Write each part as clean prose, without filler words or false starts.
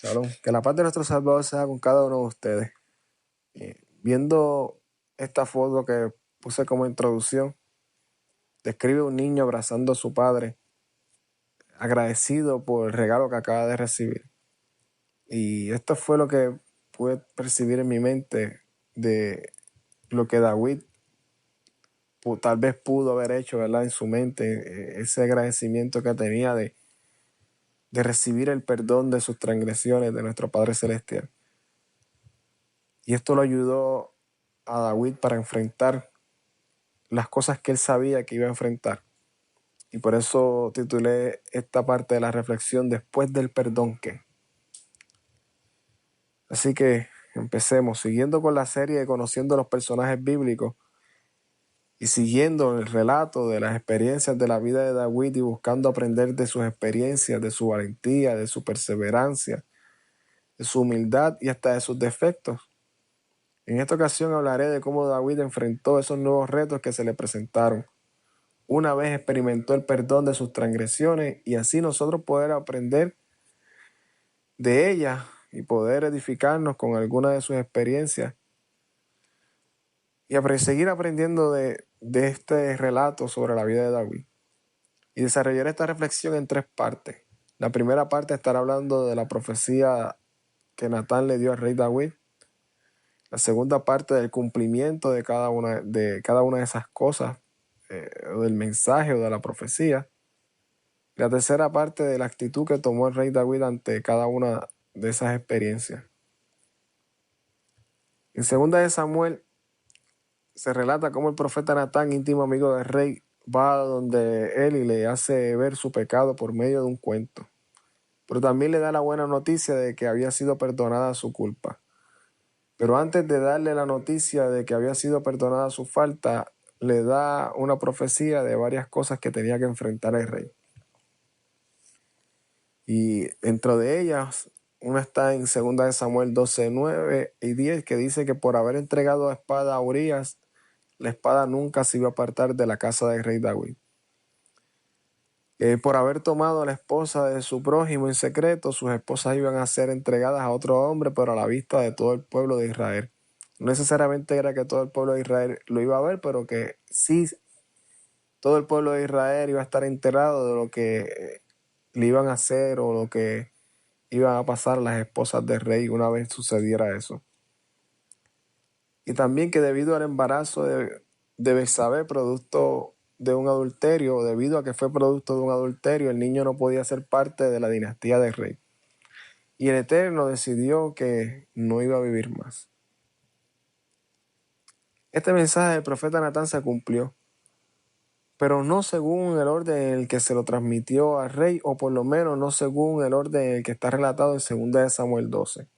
Shalom. Que la paz de nuestro Salvador sea con cada uno de ustedes. Viendo esta foto que puse como introducción, describe un niño abrazando a su padre, agradecido por el regalo que acaba de recibir. Y esto fue lo que pude percibir en mi mente de lo que David tal vez pudo haber hecho, ¿verdad? En su mente, ese agradecimiento que tenía de recibir el perdón de sus transgresiones de nuestro Padre Celestial. Y esto lo ayudó a David para enfrentar las cosas que él sabía que iba a enfrentar. Y por eso titulé esta parte de la reflexión Después del perdón que. Así que empecemos, siguiendo con la serie de Conociendo los personajes bíblicos y siguiendo el relato de las experiencias de la vida de David y buscando aprender de sus experiencias, de su valentía, de su perseverancia, de su humildad y hasta de sus defectos. En esta ocasión hablaré de cómo David enfrentó esos nuevos retos que se le presentaron. Una vez experimentó el perdón de sus transgresiones y así nosotros poder aprender de ellas y poder edificarnos con alguna de sus experiencias y seguir aprendiendo de este relato sobre la vida de David. Y desarrollaré esta reflexión en 3 partes. La primera parte estará hablando de la profecía que Natán le dio al rey David. La segunda parte del cumplimiento de cada una de esas cosas, del mensaje o de la profecía. La tercera parte de la actitud que tomó el rey David ante cada una de esas experiencias. En 2 de Samuel se relata cómo el profeta Natán, íntimo amigo del rey, va donde él y le hace ver su pecado por medio de un cuento. Pero también le da la buena noticia de que había sido perdonada su culpa. Pero antes de darle la noticia de que había sido perdonada su falta, le da una profecía de varias cosas que tenía que enfrentar el rey. Y dentro de ellas, una está en 2 de Samuel 12, 9 y 10, que dice que por haber entregado la espada a Urías, la espada nunca se iba a apartar de la casa del rey David. Por haber tomado a la esposa de su prójimo en secreto, sus esposas iban a ser entregadas a otro hombre, pero a la vista de todo el pueblo de Israel. No necesariamente era que todo el pueblo de Israel lo iba a ver, pero que sí, todo el pueblo de Israel iba a estar enterado de lo que le iban a hacer o lo que iban a pasar las esposas del rey una vez sucediera eso. Y también que debido al embarazo de Betsabé, producto de un adulterio, o debido a que fue producto de un adulterio, el niño no podía ser parte de la dinastía del rey. Y el Eterno decidió que no iba a vivir más. Este mensaje del profeta Natán se cumplió, pero no según el orden en el que se lo transmitió al rey, o por lo menos no según el orden en el que está relatado en 2 de Samuel 12.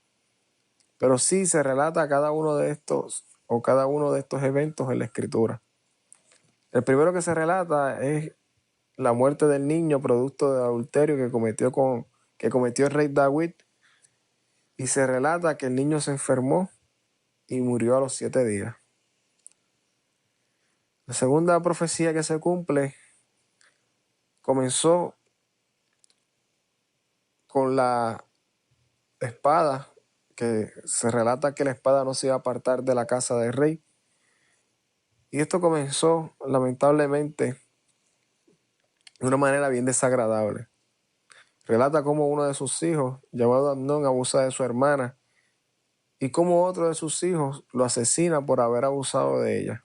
Pero sí se relata cada uno de estos eventos en la Escritura. El primero que se relata es la muerte del niño producto del adulterio que cometió el rey David, y se relata que el niño se enfermó y murió a los 7 días. La segunda profecía que se cumple comenzó con la espada, que se relata que la espada no se iba a apartar de la casa del rey. Y esto comenzó, lamentablemente, de una manera bien desagradable. Relata cómo uno de sus hijos, llamado Amnón, abusa de su hermana y cómo otro de sus hijos lo asesina por haber abusado de ella.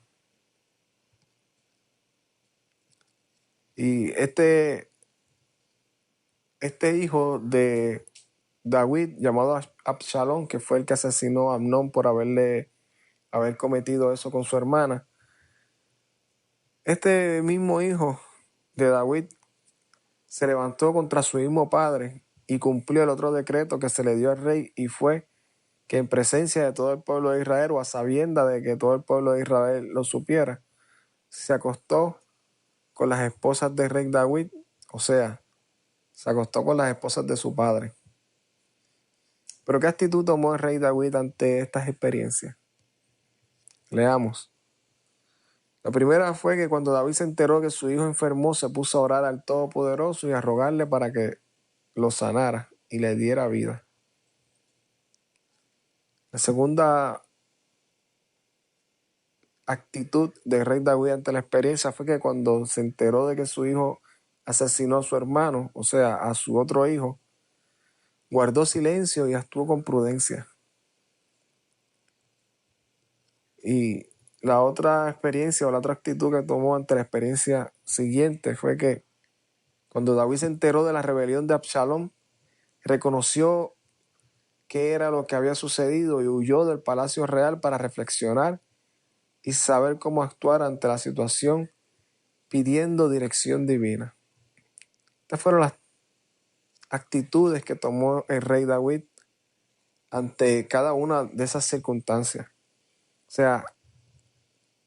Y este hijo de David, llamado Absalón, que fue el que asesinó a Amnón por haber cometido eso con su hermana, este mismo hijo de David se levantó contra su mismo padre y cumplió el otro decreto que se le dio al rey, y fue que en presencia de todo el pueblo de Israel, o a sabienda de que todo el pueblo de Israel lo supiera, se acostó con las esposas del rey David, o sea, se acostó con las esposas de su padre. Pero ¿qué actitud tomó el rey David ante estas experiencias? Leamos. La primera fue que cuando David se enteró que su hijo enfermó, se puso a orar al Todopoderoso y a rogarle para que lo sanara y le diera vida. La segunda actitud del rey David ante la experiencia fue que cuando se enteró de que su hijo asesinó a su hermano, o sea, a su otro hijo, guardó silencio y actuó con prudencia. Y la otra experiencia o la otra actitud que tomó ante la experiencia siguiente fue que cuando David se enteró de la rebelión de Absalón, reconoció qué era lo que había sucedido y huyó del palacio real para reflexionar y saber cómo actuar ante la situación, pidiendo dirección divina. Estas fueron las actitudes que tomó el rey David ante cada una de esas circunstancias. O sea,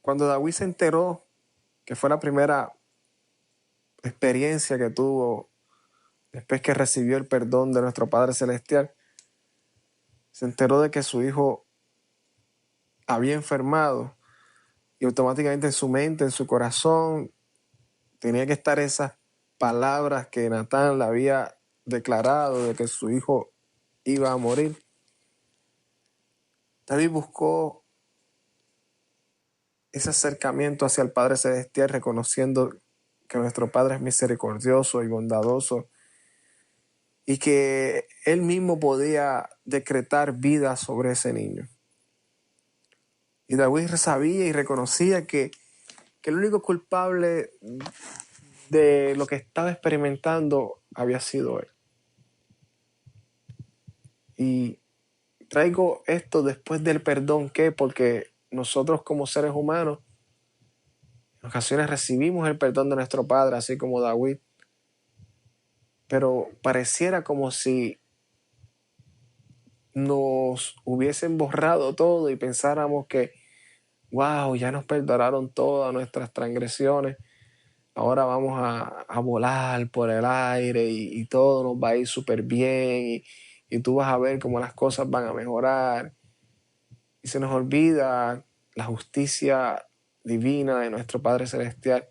cuando David se enteró, que fue la primera experiencia que tuvo después que recibió el perdón de nuestro Padre Celestial, se enteró de que su hijo había enfermado y automáticamente en su mente, en su corazón, tenía que estar esas palabras que Natán le había declarado de que su hijo iba a morir. David buscó ese acercamiento hacia el Padre Celestial, reconociendo que nuestro Padre es misericordioso y bondadoso y que Él mismo podía decretar vida sobre ese niño. Y David sabía y reconocía que el único culpable de lo que estaba experimentando había sido Él. Y traigo esto después del perdón, ¿qué? Porque nosotros como seres humanos en ocasiones recibimos el perdón de nuestro Padre, así como David, pero pareciera como si nos hubiesen borrado todo y pensáramos que, wow, ya nos perdonaron todas nuestras transgresiones, ahora vamos a volar por el aire y todo nos va a ir súper bien y tú vas a ver cómo las cosas van a mejorar. Y se nos olvida la justicia divina de nuestro Padre Celestial,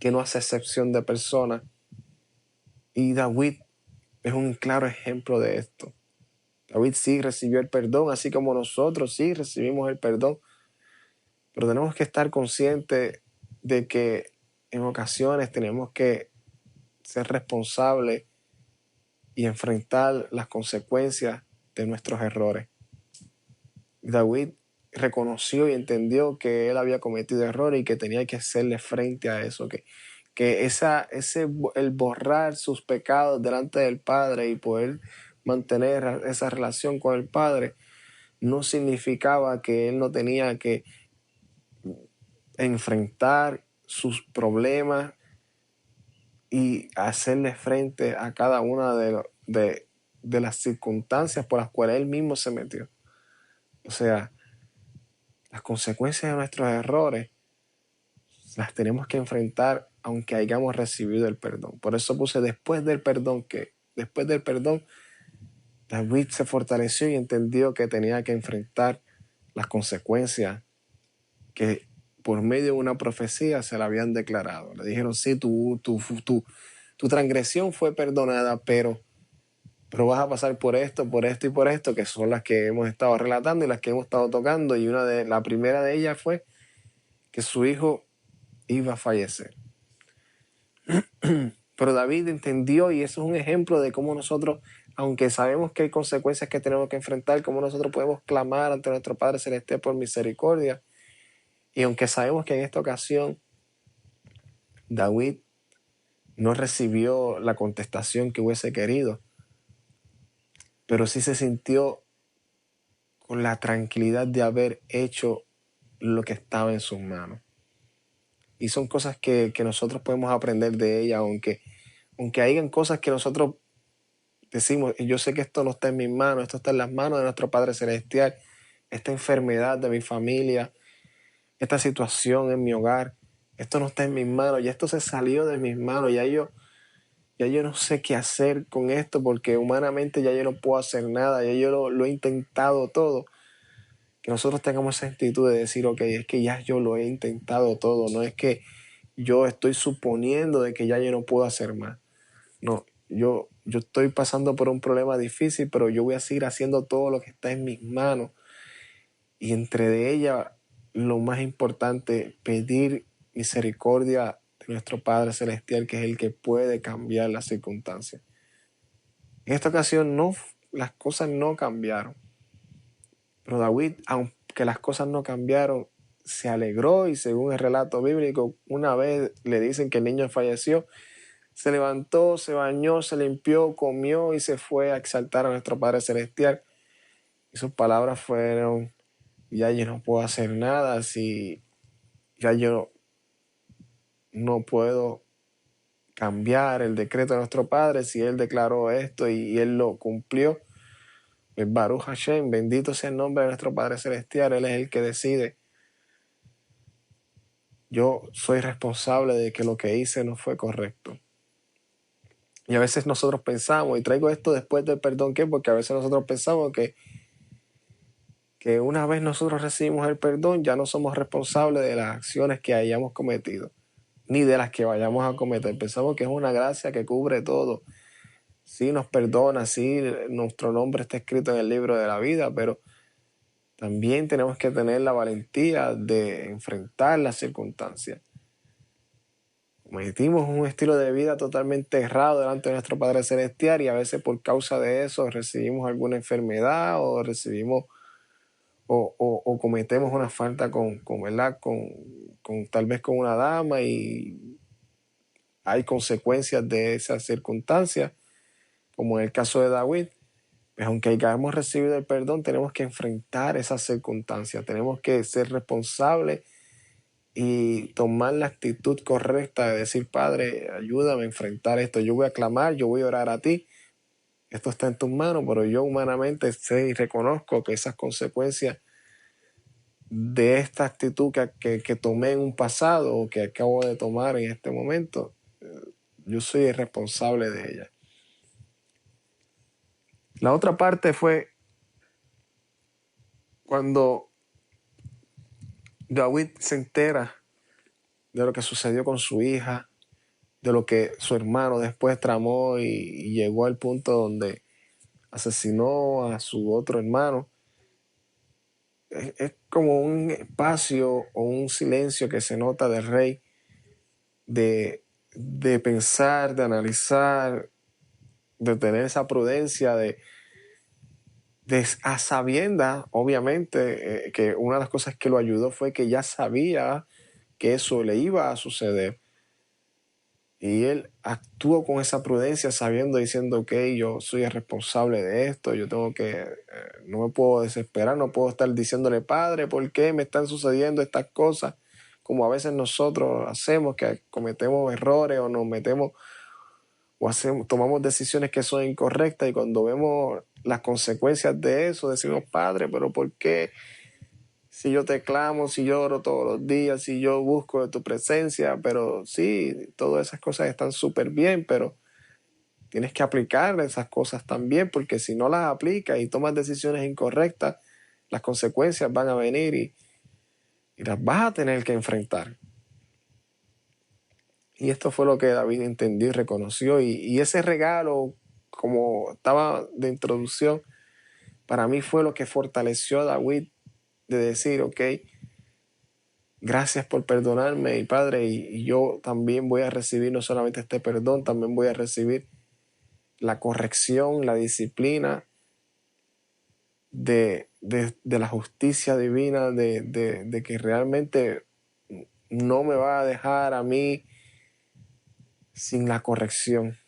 que no hace excepción de personas. Y David es un claro ejemplo de esto. David sí recibió el perdón, así como nosotros sí recibimos el perdón. Pero tenemos que estar conscientes de que en ocasiones tenemos que ser responsables y enfrentar las consecuencias de nuestros errores. David reconoció y entendió que él había cometido errores y que tenía que hacerle frente a eso, que el borrar sus pecados delante del Padre y poder mantener esa relación con el Padre no significaba que él no tenía que enfrentar sus problemas y hacerle frente a cada una de las circunstancias por las cuales él mismo se metió. O sea, las consecuencias de nuestros errores las tenemos que enfrentar aunque hayamos recibido el perdón. Por eso puse después del perdón, que después del perdón David se fortaleció y entendió que tenía que enfrentar las consecuencias que por medio de una profecía se le habían declarado. Le dijeron, sí, tu transgresión fue perdonada, pero vas a pasar por esto y por esto, que son las que hemos estado relatando y las que hemos estado tocando. Y la primera de ellas fue que su hijo iba a fallecer. Pero David entendió, y eso es un ejemplo de cómo nosotros, aunque sabemos que hay consecuencias que tenemos que enfrentar, cómo nosotros podemos clamar ante nuestro Padre Celestial por misericordia. Y aunque sabemos que en esta ocasión David no recibió la contestación que hubiese querido, pero sí se sintió con la tranquilidad de haber hecho lo que estaba en sus manos. Y son cosas que nosotros podemos aprender de ella, aunque hayan cosas que nosotros decimos, yo sé que esto no está en mis manos, esto está en las manos de nuestro Padre Celestial, esta enfermedad de mi familia, esta situación en mi hogar, esto no está en mis manos, ya esto se salió de mis manos, ya yo no sé qué hacer con esto porque humanamente ya yo no puedo hacer nada, ya yo lo he intentado todo. Que nosotros tengamos esa actitud de decir, ok, es que ya yo lo he intentado todo, no es que yo estoy suponiendo de que ya yo no puedo hacer más. No, yo estoy pasando por un problema difícil, pero yo voy a seguir haciendo todo lo que está en mis manos. Y entre de ellas, lo más importante, pedir misericordia de nuestro Padre Celestial, que es el que puede cambiar las circunstancias. En esta ocasión las cosas no cambiaron. Pero David, aunque las cosas no cambiaron, se alegró y según el relato bíblico, una vez le dicen que el niño falleció, se levantó, se bañó, se limpió, comió y se fue a exaltar a nuestro Padre Celestial. Y sus palabras fueron: ya yo no puedo hacer nada, si ya yo no puedo cambiar el decreto de nuestro Padre, si Él declaró esto y Él lo cumplió. Pues Baruch Hashem, bendito sea el nombre de nuestro Padre Celestial, Él es el que decide. Yo soy responsable de que lo que hice no fue correcto. Y a veces nosotros pensamos, y traigo esto después del perdón, ¿qué? Porque a veces nosotros pensamos que una vez nosotros recibimos el perdón, ya no somos responsables de las acciones que hayamos cometido, ni de las que vayamos a cometer. Pensamos que es una gracia que cubre todo. Sí nos perdona, sí nuestro nombre está escrito en el libro de la vida, pero también tenemos que tener la valentía de enfrentar las circunstancias. Metimos un estilo de vida totalmente errado delante de nuestro Padre Celestial y a veces por causa de eso recibimos alguna enfermedad o recibimos o cometemos una falta ¿verdad? Con tal vez con una dama y hay consecuencias de esas circunstancias, como en el caso de David. Pues aunque hayamos recibido el perdón, tenemos que enfrentar esas circunstancias, tenemos que ser responsables y tomar la actitud correcta de decir: Padre, ayúdame a enfrentar esto, yo voy a clamar, yo voy a orar a ti, esto está en tus manos, pero yo humanamente sé y reconozco que esas consecuencias de esta actitud que tomé en un pasado o que acabo de tomar en este momento, yo soy el responsable de ella. La otra parte fue cuando David se entera de lo que sucedió con su hija, de lo que su hermano después tramó y llegó al punto donde asesinó a su otro hermano. Es como un espacio o un silencio que se nota del rey de pensar, de analizar, de tener esa prudencia a sabiendas, obviamente, que una de las cosas que lo ayudó fue que ya sabía que eso le iba a suceder. Y él actuó con esa prudencia sabiendo, diciendo: ok, yo soy el responsable de esto, yo tengo que, no me puedo desesperar, no puedo estar diciéndole: Padre, ¿por qué me están sucediendo estas cosas? Como a veces nosotros hacemos, que cometemos errores o nos metemos o tomamos decisiones que son incorrectas y cuando vemos las consecuencias de eso decimos: Padre, pero ¿por qué? Si yo te clamo, si lloro todos los días, si yo busco de tu presencia, pero sí, todas esas cosas están súper bien, pero tienes que aplicar esas cosas también, porque si no las aplicas y tomas decisiones incorrectas, las consecuencias van a venir y las vas a tener que enfrentar. Y esto fue lo que David entendió y reconoció, y ese regalo, como estaba de introducción, para mí fue lo que fortaleció a David de decir: ok, gracias por perdonarme, y Padre, y yo también voy a recibir no solamente este perdón, también voy a recibir la corrección, la disciplina de la justicia divina, de que realmente no me va a dejar a mí sin la corrección.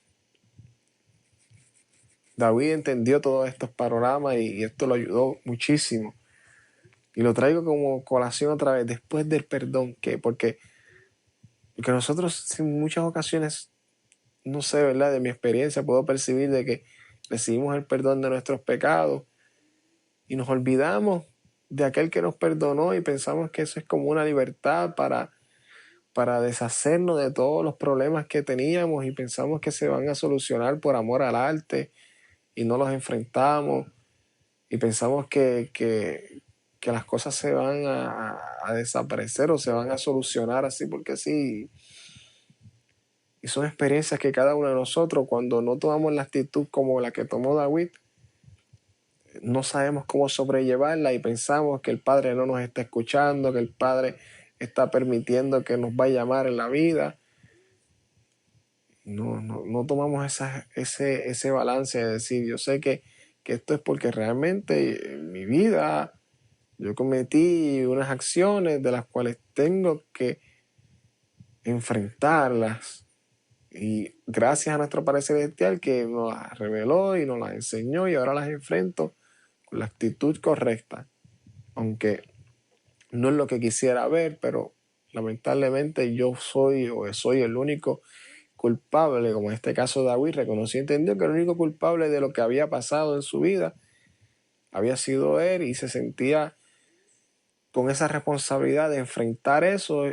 David entendió todos estos panoramas y esto lo ayudó muchísimo. Y lo traigo como colación otra vez, después del perdón, porque nosotros en muchas ocasiones, no sé, ¿verdad? De mi experiencia puedo percibir de que recibimos el perdón de nuestros pecados y nos olvidamos de aquel que nos perdonó y pensamos que eso es como una libertad para deshacernos de todos los problemas que teníamos y pensamos que se van a solucionar por amor al arte y no los enfrentamos y pensamos que las cosas se van a desaparecer o se van a solucionar así porque sí. Y son experiencias que cada uno de nosotros, cuando no tomamos la actitud como la que tomó David, no sabemos cómo sobrellevarla y pensamos que el Padre no nos está escuchando, que el Padre está permitiendo que nos vaya a llamar en la vida. No tomamos ese balance de decir, yo sé que esto es porque realmente en mi vida yo cometí unas acciones de las cuales tengo que enfrentarlas. Y gracias a nuestro Padre Celestial que nos las reveló y nos las enseñó y ahora las enfrento con la actitud correcta. Aunque no es lo que quisiera ver, pero lamentablemente yo soy el único culpable, como en este caso David reconoció y entendió que el único culpable de lo que había pasado en su vida había sido él y se sentía con esa responsabilidad de enfrentar eso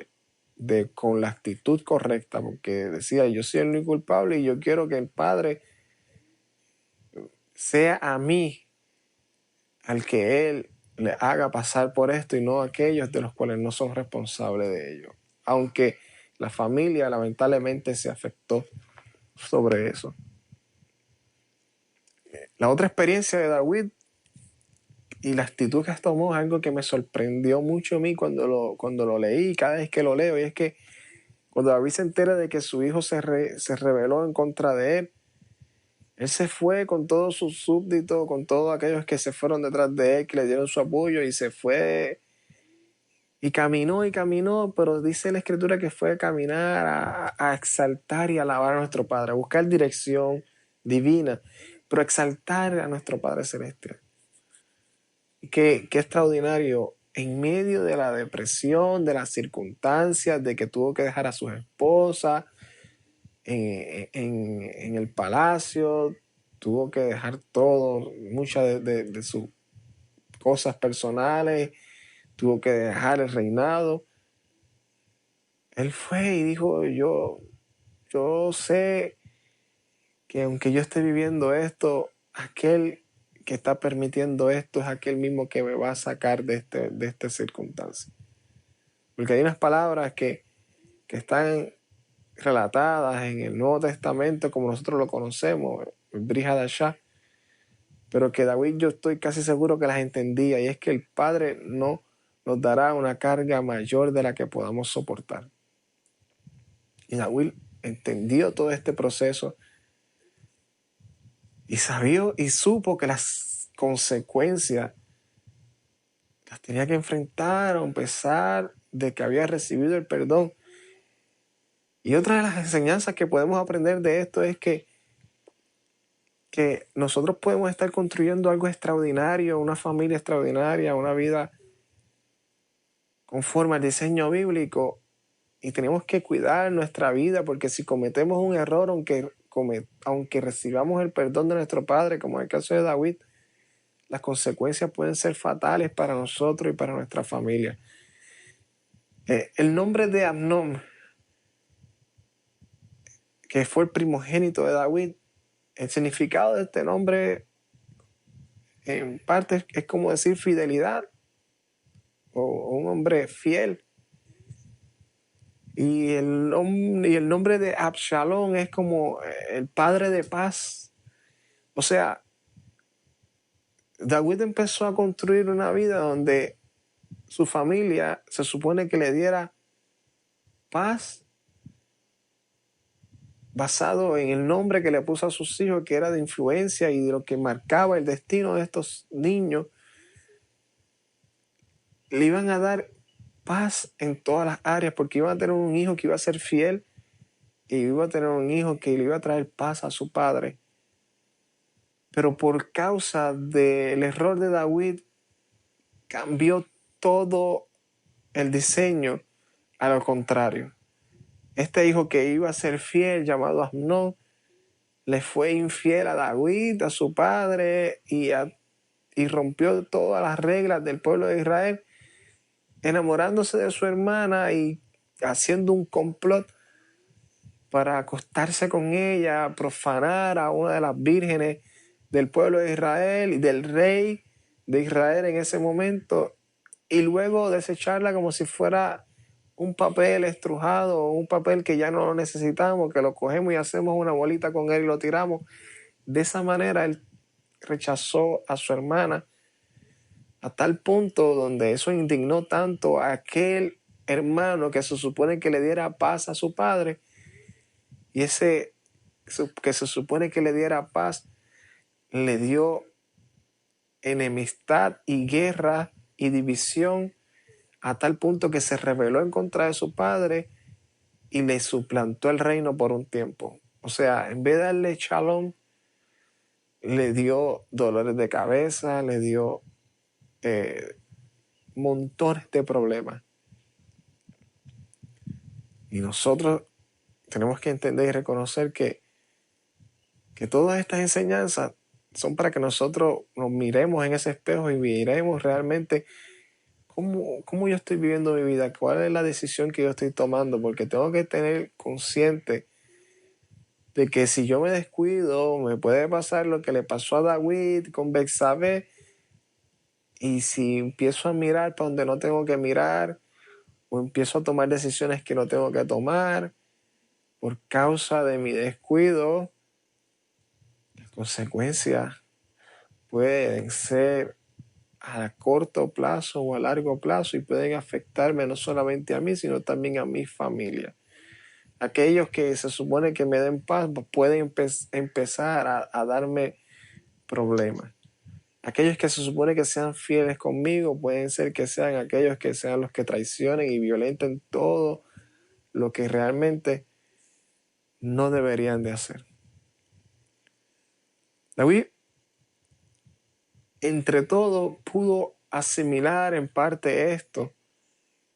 con la actitud correcta, porque decía, yo soy el único culpable y yo quiero que el Padre sea a mí al que Él le haga pasar por esto y no a aquellos de los cuales no son responsables de ello. Aunque la familia lamentablemente se afectó sobre eso. La otra experiencia de David y la actitud que tomó es algo que me sorprendió mucho a mí cuando lo leí, cada vez que lo leo, y es que cuando David se entera de que su hijo se rebeló en contra de él se fue con todos sus súbditos, con todos aquellos que se fueron detrás de él, que le dieron su apoyo, y se fue y caminó, pero dice la Escritura que fue a caminar, a exaltar y alabar a nuestro Padre, a buscar dirección divina, pero exaltar a nuestro Padre Celestial. Qué extraordinario, en medio de la depresión, de las circunstancias, de que tuvo que dejar a sus esposas en el palacio, tuvo que dejar todo, muchas de sus cosas personales, tuvo que dejar el reinado. Él fue y dijo, yo sé que aunque yo esté viviendo esto, aquel que está permitiendo esto es aquel mismo que me va a sacar de esta circunstancia. Porque hay unas palabras que están relatadas en el Nuevo Testamento como nosotros lo conocemos, el Brit Hadashah, pero que David yo estoy casi seguro que las entendía, y es que el Padre no nos dará una carga mayor de la que podamos soportar. Y David entendió todo este proceso y sabía y supo que las consecuencias las tenía que enfrentar a pesar de que había recibido el perdón. Y otra de las enseñanzas que podemos aprender de esto es que nosotros podemos estar construyendo algo extraordinario, una familia extraordinaria, una vida conforme al diseño bíblico, y tenemos que cuidar nuestra vida, porque si cometemos un error, aunque recibamos el perdón de nuestro Padre, como en el caso de David, las consecuencias pueden ser fatales para nosotros y para nuestra familia. El nombre de Amnón, que fue el primogénito de David, el significado de este nombre en parte es como decir fidelidad o un hombre fiel. Y el nombre de Absalón es como el padre de paz. O sea, David empezó a construir una vida donde su familia se supone que le diera paz basado en el nombre que le puso a sus hijos, que era de influencia y de lo que marcaba el destino de estos niños. Le iban a dar paz en todas las áreas, porque iban a tener un hijo que iba a ser fiel y iba a tener un hijo que le iba a traer paz a su padre. Pero por causa del error de David, cambió todo el diseño a lo contrario. Este hijo que iba a ser fiel, llamado Amnón, le fue infiel a David, a su padre, y rompió todas las reglas del pueblo de Israel, enamorándose de su hermana y haciendo un complot para acostarse con ella, profanar a una de las vírgenes del pueblo de Israel y del rey de Israel en ese momento, y luego desecharla como si fuera un papel estrujado o un papel que ya no lo necesitamos, que lo cogemos y hacemos una bolita con él y lo tiramos. De esa manera él rechazó a su hermana a tal punto donde eso indignó tanto a aquel hermano que se supone que le diera paz a su padre, y ese que se supone que le diera paz le dio enemistad y guerra y división a tal punto que se rebeló en contra de su padre y le suplantó el reino por un tiempo. O sea, en vez de darle shalom, le dio dolores de cabeza, le dio montones de problemas. Y nosotros tenemos que entender y reconocer que todas estas enseñanzas son para que nosotros nos miremos en ese espejo y miremos realmente cómo yo estoy viviendo mi vida, cuál es la decisión que yo estoy tomando, porque tengo que tener consciente de que si yo me descuido, me puede pasar lo que le pasó a David con Betsabé, y si empiezo a mirar para donde no tengo que mirar, o empiezo a tomar decisiones que no tengo que tomar por causa de mi descuido, las consecuencias pueden ser a corto plazo o a largo plazo y pueden afectarme no solamente a mí, sino también a mi familia. Aquellos que se supone que me den paz pueden empezar a darme problemas. Aquellos que se supone que sean fieles conmigo pueden ser que sean aquellos que sean los que traicionen y violenten todo lo que realmente no deberían de hacer. David, entre todo, pudo asimilar en parte esto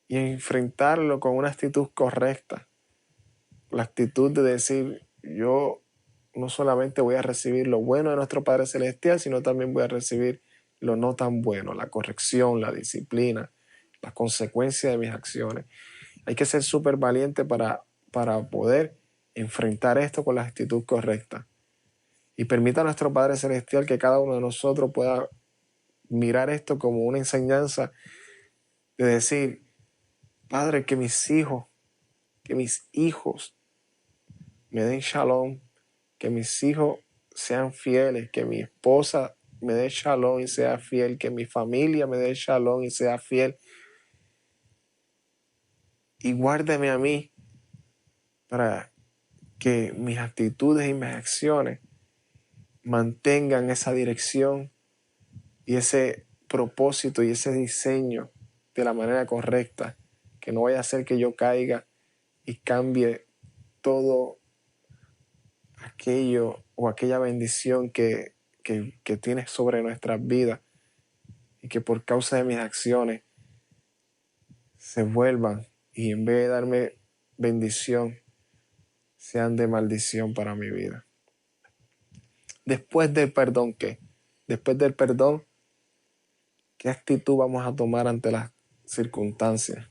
y enfrentarlo con una actitud correcta. La actitud de decir, yo no solamente voy a recibir lo bueno de nuestro Padre Celestial, sino también voy a recibir lo no tan bueno, la corrección, la disciplina, las consecuencias de mis acciones. Hay que ser súper valiente para poder enfrentar esto con la actitud correcta. Y permita a nuestro Padre Celestial que cada uno de nosotros pueda mirar esto como una enseñanza de decir, Padre, que mis hijos me den shalom, que mis hijos sean fieles, que mi esposa me dé shalom y sea fiel, que mi familia me dé shalom y sea fiel. Y guárdame a mí para que mis actitudes y mis acciones mantengan esa dirección y ese propósito y ese diseño de la manera correcta, que no vaya a hacer que yo caiga y cambie todo aquello o aquella bendición que tienes sobre nuestras vidas, y que por causa de mis acciones se vuelvan, y en vez de darme bendición, sean de maldición para mi vida. Después del perdón, ¿qué? Después del perdón, ¿qué actitud vamos a tomar ante las circunstancias?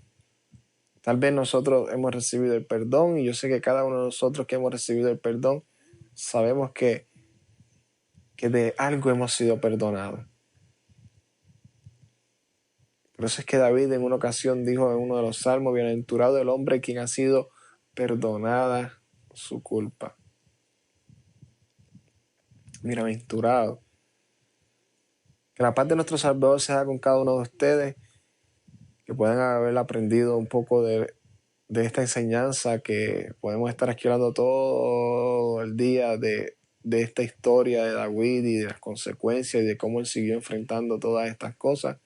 Tal vez nosotros hemos recibido el perdón, y yo sé que cada uno de nosotros que hemos recibido el perdón, sabemos que de algo hemos sido perdonados. Por eso es que David en una ocasión dijo en uno de los salmos, bienaventurado el hombre quien ha sido perdonada su culpa. Bienaventurado. Que la paz de nuestro Salvador sea con cada uno de ustedes, que puedan haber aprendido un poco de esta enseñanza, que podemos estar aquí hablando todo el día de esta historia de David y de las consecuencias y de cómo él siguió enfrentando todas estas cosas,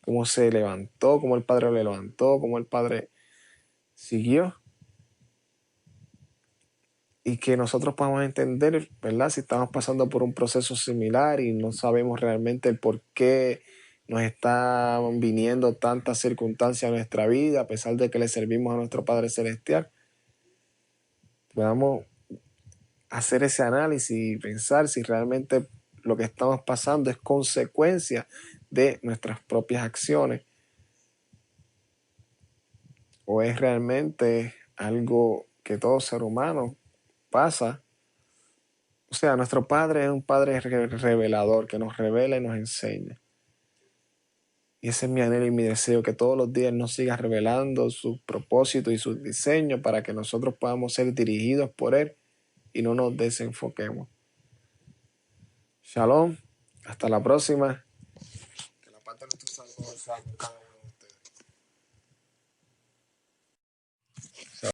cómo se levantó, cómo el Padre le levantó, cómo el Padre siguió. Y que nosotros podamos entender, ¿verdad? Si estamos pasando por un proceso similar y no sabemos realmente el por qué nos están viniendo tantas circunstancias a nuestra vida, a pesar de que le servimos a nuestro Padre Celestial, podamos hacer ese análisis y pensar si realmente lo que estamos pasando es consecuencia de nuestras propias acciones, o es realmente algo que todo ser humano pasa. O sea, nuestro Padre es un Padre revelador, que nos revela y nos enseña. Y ese es mi anhelo y mi deseo, que todos los días nos siga revelando sus propósitos y sus diseños para que nosotros podamos ser dirigidos por Él y no nos desenfoquemos. Shalom, hasta la próxima. Que la paz de nuestro Salvador sea con cada